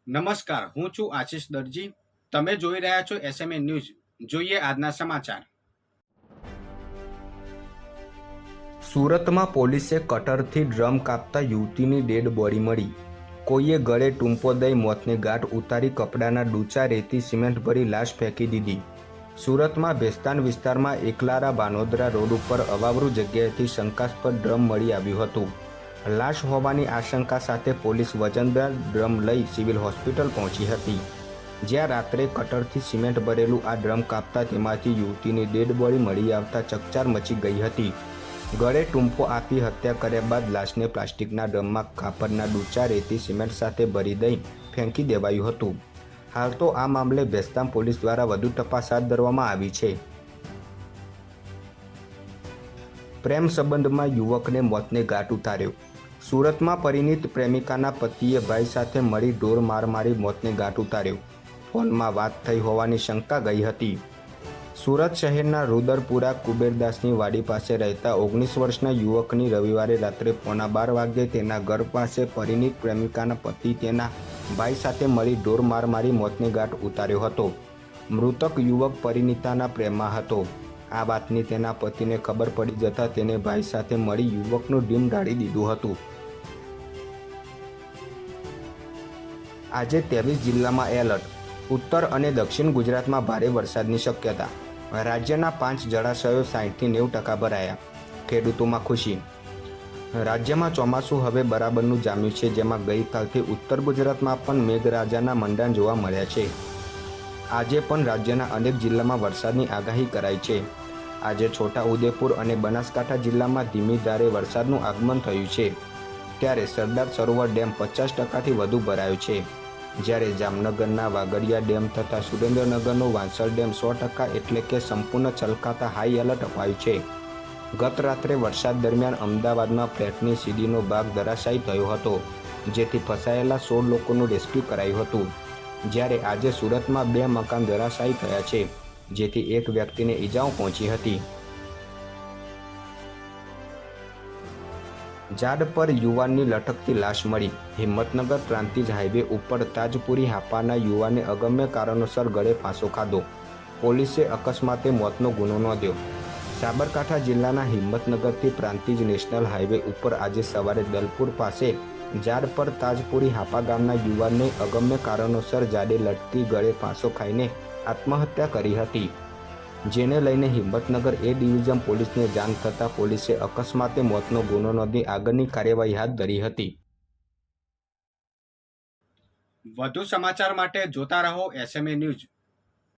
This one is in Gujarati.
નમસ્કાર, હું છું આશિષ દરજી. તમે જોઈ રહ્યા છો એસએમએ ન્યૂઝ. જોઈએ આજના સમાચાર. સુરતમાં પોલીસે કટરથી ડ્રમ કાપતા યુવતીની ડેડ બોડી મળી. કોઈએ ગળે ટૂંપો દઈ મોતને ગાંઠ ઉતારી કપડાના ડૂચા રેતી સિમેન્ટ ભરી લાશ ફેંકી દીધી. સુરતમાં ભેસ્તાન વિસ્તારમાં એકલારા બાનોદરા રોડ ઉપર અવાવરૂ જગ્યાએથી શંકાસ્પદ ડ્રમ મળી આવ્યું હતું. લાશ હોવાની આશંકા સાથે પોલીસ વજનદાર ડ્રમ લઈ સિવિલ હોસ્પિટલ પહોંચી હતી, જ્યાં રાત્રે કટરથી સિમેન્ટ ભરેલું આ ડ્રમ કાપતા તેમાંથી યુવતીની ડેડ બોડી મળી આવતા ચકચાર મચી ગઈ હતી. ગળે ટૂંપો આપી હત્યા કર્યા બાદ લાશને પ્લાસ્ટિકના ડ્રમમાં કાપડના ડૂચા રેતી સિમેન્ટ સાથે ભરી દઈ ફેંકી દેવાયું હતું. હાલ તો આ મામલે ભેસ્તાન પોલીસ દ્વારા વધુ તપાસ હાથ ધરવામાં આવી છે. પ્રેમ સંબંધમાં યુવકને મોતને ઘાટ ઉતાર્યો. સુરતમાં પરિણીત પ્રેમિકાના પતિએ ભાઈ સાથે મળી ઢોર માર મારી મોતને ઘાટ ઉતાર્યો. ફોનમાં વાત થઈ હોવાની શંકા ગઈ હતી. સુરત શહેરના રુદરપુરા કુબેરદાસની વાડી પાસે રહેતા 19 વર્ષના યુવકની રવિવારે રાત્રે 11:15 વાગ્યે તેના ઘર પાસે પરિણીત પ્રેમિકાના પતિ તેના ભાઈ સાથે મળી ઢોર માર મારી મોતને ઘાટ ઉતાર્યો હતો. મૃતક યુવક પરિણીતાના પ્રેમમાં હતો. આ વાતની તેના પતિને ખબર પડી જતાં તેને ભાઈ સાથે મળી યુવકનું ડીમ ઢાળી દીધું હતું. આજે 23 જિલ્લામાં એલર્ટ. ઉત્તર અને દક્ષિણ ગુજરાતમાં ભારે વરસાદની શક્યતા. રાજ્યના 5 જળાશયો 60-90% ભરાયા. ખેડૂતોમાં ખુશી. રાજ્યમાં ચોમાસું હવે બરાબરનું જામ્યું છે, જેમાં ગઈકાલથી ઉત્તર ગુજરાતમાં પણ મેઘરાજાના મંડાણ જોવા મળ્યા છે. આજે પણ રાજ્યના અનેક જિલ્લામાં વરસાદની આગાહી કરાઈ છે. આજે છોટાઉદેપુર અને બનાસકાંઠા જિલ્લામાં ધીમી ધારે વરસાદનું આગમન થયું છે. ત્યારે સરદાર સરોવર ડેમ 50%થી વધુ ભરાયો છે, જ્યારે જામનગરના વાગડિયા ડેમ તથા સુરેન્દ્રનગરનો વાંસલ ડેમ 100% એટલે કે સંપૂર્ણ છલકાતા હાઈ એલર્ટ અપાયું છે. ગત રાત્રે વરસાદ દરમિયાન અમદાવાદમાં ફ્લેટની સીડીનો ભાગ ધરાશાયી થયો હતો, જેથી ફસાયેલા 16 લોકોનું રેસ્ક્યુ કરાયું હતું. જ્યારે આજે સુરતમાં 2 મકાન ધરાશાયી થયા છે, જેથી એક વ્યક્તિને ઈજાઓ પહોંચી હતી. ઝાડ પર યુવાનની લટકતી લાશ મળી. હિંમતનગર પ્રાંતિજ હાઈવે ઉપર તાજપુરી હાપાના યુવાને અગમ્ય કારણોસર ગળે ફાંસો ખાધો. પોલીસે અકસ્માતે મોતનો ગુનો નોંધ્યો. સાબરકાંઠા જિલ્લાના હિંમતનગરથી પ્રાંતિજ નેશનલ હાઈવે ઉપર આજે સવારે દલપુર પાસે ઝાડ પર તાજપુરી હાપા ગામના યુવાનને અગમ્ય કારણોસર ઝાડે લટકી ગળે ફાંસો ખાઈને આત્મહત્યા કરી હતી, જેને લઈને હિંમતનગર એ ડિવિઝન પોલીસને જાણ થતાં પોલીસે અકસ્માતે મોતનો ગુનો નોંધી આગળની કાર્યવાહી હાથ ધરી હતી. વધુ સમાચાર માટે જોતા રહો એસએમએ ન્યૂઝ.